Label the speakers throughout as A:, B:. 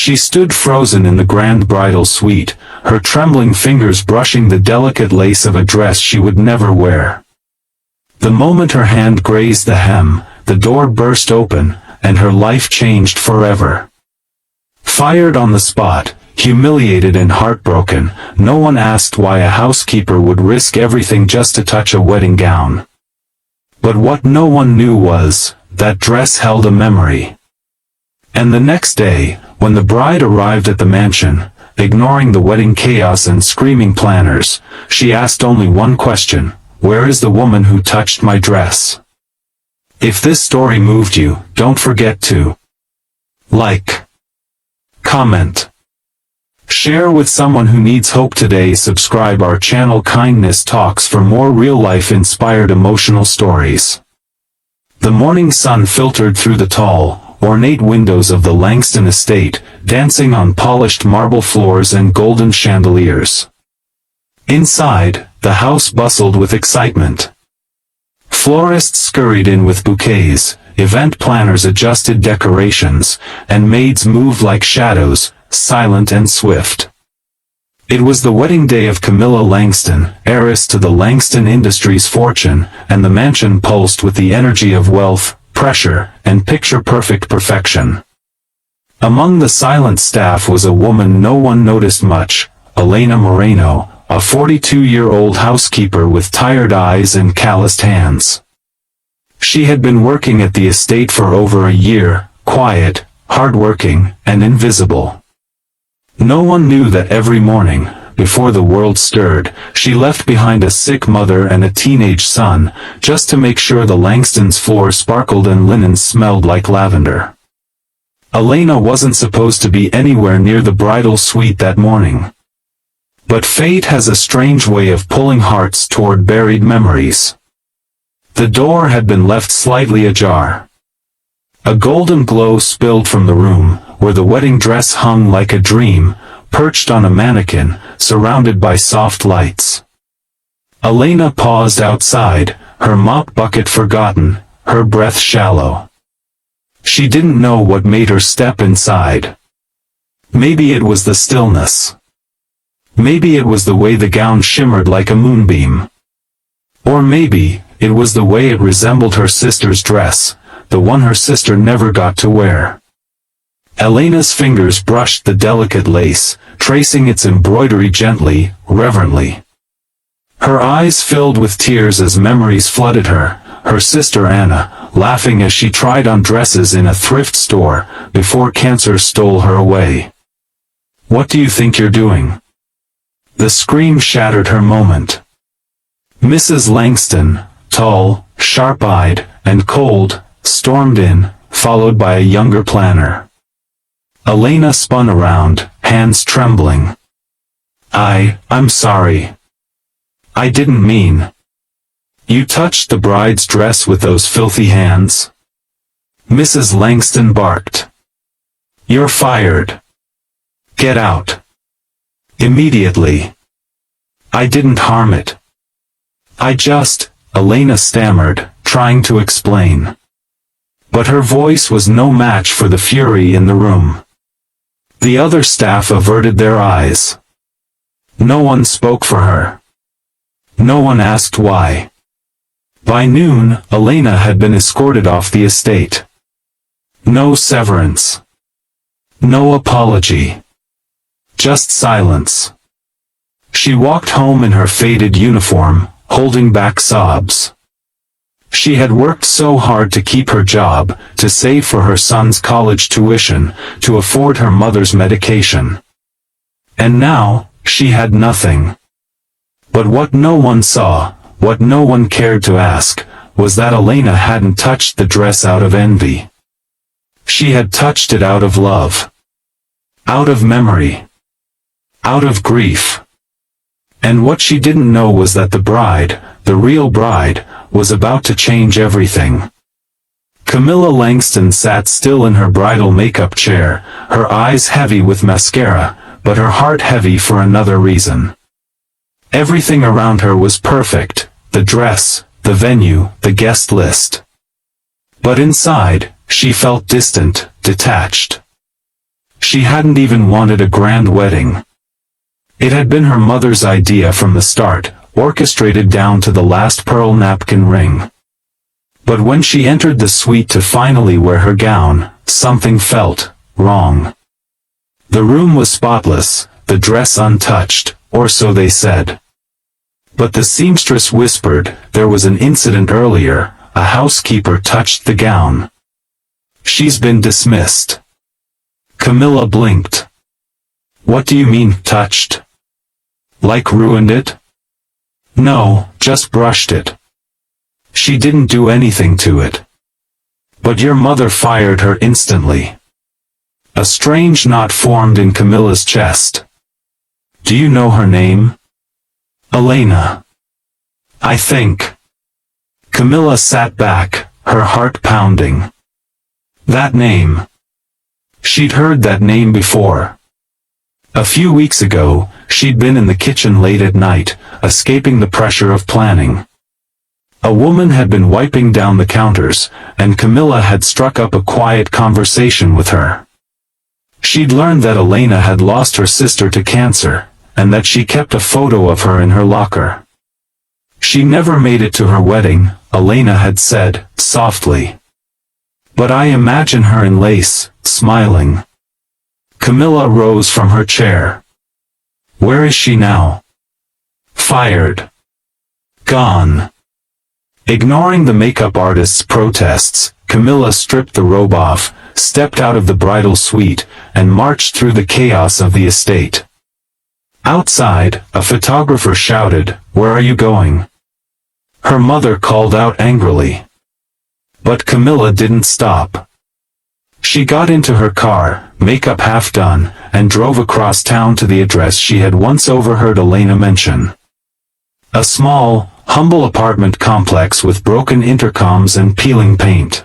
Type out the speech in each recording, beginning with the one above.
A: She stood frozen in the grand bridal suite, her trembling fingers brushing the delicate lace of a dress she would never wear. The moment her hand grazed the hem, the door burst open, and her life changed forever. Fired on the spot, humiliated and heartbroken, no one asked why a housekeeper would risk everything just to touch a wedding gown. But what no one knew was, that dress held a memory. And the next day, when the bride arrived at the mansion, ignoring the wedding chaos and screaming planners, she asked only one question: where is the woman who touched my dress? If this story moved you, don't forget to like, comment, share with someone who needs hope today. Subscribe our channel Kindness Talks for more real-life inspired emotional stories. The morning sun filtered through the tall, ornate windows of the Langston estate, dancing on polished marble floors and golden chandeliers. Inside, the house bustled with excitement. Florists scurried in with bouquets, event planners adjusted decorations, and maids moved like shadows, silent and swift. It was the wedding day of Camilla Langston, heiress to the Langston Industries fortune, and the mansion pulsed with the energy of wealth, pressure, and picture-perfect perfection. Among the silent staff was a woman no one noticed much, Elena Moreno, a 42-year-old housekeeper with tired eyes and calloused hands. She had been working at the estate for over a year, quiet, hardworking, and invisible. No one knew that every morning, before the world stirred, she left behind a sick mother and a teenage son, just to make sure the Langstons' floor sparkled and linens smelled like lavender. Elena wasn't supposed to be anywhere near the bridal suite that morning. But fate has a strange way of pulling hearts toward buried memories. The door had been left slightly ajar. A golden glow spilled from the room, where the wedding dress hung like a dream, perched on a mannequin, surrounded by soft lights. Elena paused outside, her mop bucket forgotten, her breath shallow. She didn't know what made her step inside. Maybe it was the stillness. Maybe it was the way the gown shimmered like a moonbeam. Or maybe, it was the way it resembled her sister's dress, the one her sister never got to wear. Elena's fingers brushed the delicate lace, tracing its embroidery gently, reverently. Her eyes filled with tears as memories flooded her, her sister Anna, laughing as she tried on dresses in a thrift store, before cancer stole her away. "What do you think you're doing?" The scream shattered her moment. Mrs. Langston, tall, sharp-eyed, and cold, stormed in, followed by a younger planner. Elena spun around, hands trembling. I'm sorry. I didn't mean. You touched the bride's dress with those filthy hands?" Mrs. Langston barked. "You're fired. Get out. Immediately." "I didn't harm it. Elena stammered, trying to explain. But her voice was no match for the fury in the room. The other staff averted their eyes. No one spoke for her. No one asked why. By noon, Elena had been escorted off the estate. No severance. No apology. Just silence. She walked home in her faded uniform, holding back sobs. She had worked so hard to keep her job, to save for her son's college tuition, to afford her mother's medication. And now, she had nothing. But what no one saw, what no one cared to ask, was that Elena hadn't touched the dress out of envy. She had touched it out of love. Out of memory. Out of grief. And what she didn't know was that the bride, the real bride, was about to change everything. Camilla Langston sat still in her bridal makeup chair, her eyes heavy with mascara, but her heart heavy for another reason. Everything around her was perfect, the dress, the venue, the guest list. But inside, she felt distant, detached. She hadn't even wanted a grand wedding. It had been her mother's idea from the start, orchestrated down to the last pearl napkin ring. But when she entered the suite to finally wear her gown, something felt wrong. The room was spotless, the dress untouched, or so they said. But the seamstress whispered, there was an incident earlier, a housekeeper touched the gown. She's been dismissed. Camilla blinked. What do you mean, touched? Like ruined it? No, just brushed it. She didn't do anything to it. But your mother fired her instantly. A strange knot formed in Camilla's chest. Do you know her name? Elena. I think. Camilla sat back, her heart pounding. That name. She'd heard that name before. A few weeks ago, she'd been in the kitchen late at night, escaping the pressure of planning. A woman had been wiping down the counters, and Camilla had struck up a quiet conversation with her. She'd learned that Elena had lost her sister to cancer, and that she kept a photo of her in her locker. She never made it to her wedding, Elena had said, softly. But I imagine her in lace, smiling. Camilla rose from her chair. Where is she now? Fired. Gone. Ignoring the makeup artist's protests, Camilla stripped the robe off, stepped out of the bridal suite, and marched through the chaos of the estate. Outside, a photographer shouted, "Where are you going?" Her mother called out angrily. But Camilla didn't stop. She got into her car, makeup half done, and drove across town to the address she had once overheard Elena mention. A small, humble apartment complex with broken intercoms and peeling paint.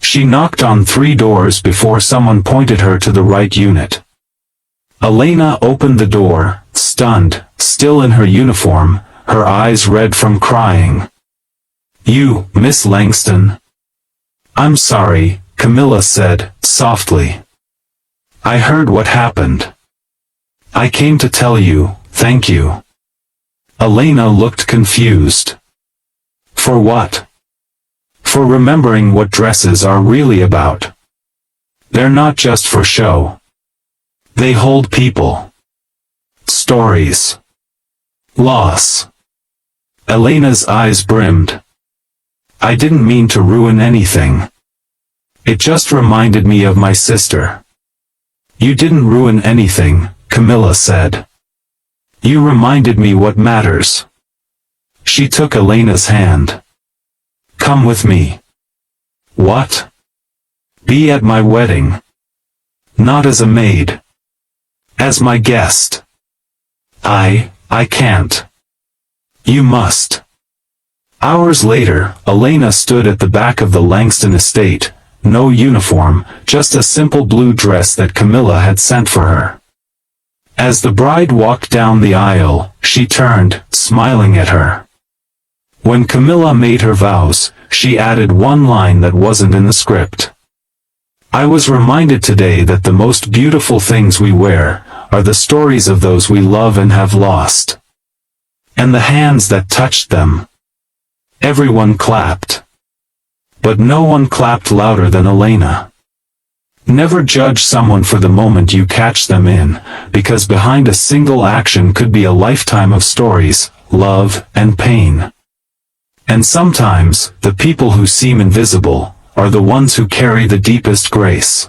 A: She knocked on 3 doors before someone pointed her to the right unit. Elena opened the door, stunned, still in her uniform, her eyes red from crying. You, Miss Langston? I'm sorry, Camilla said, softly. I heard what happened. I came to tell you, thank you. Elena looked confused. For what? For remembering what dresses are really about. They're not just for show. They hold people. Stories. Loss. Elena's eyes brimmed. I didn't mean to ruin anything. It just reminded me of my sister. You didn't ruin anything, Camilla said. You reminded me what matters. She took Elena's hand. Come with me. What? Be at my wedding. Not as a maid. As my guest. I can't. You must. Hours later, Elena stood at the back of the Langston estate, no uniform, just a simple blue dress that Camilla had sent for her. As the bride walked down the aisle, she turned, smiling at her. When Camilla made her vows, she added one line that wasn't in the script. I was reminded today that the most beautiful things we wear are the stories of those we love and have lost. And the hands that touched them. Everyone clapped. But no one clapped louder than Elena. Never judge someone for the moment you catch them in, because behind a single action could be a lifetime of stories, love, and pain. And sometimes, the people who seem invisible are the ones who carry the deepest grace.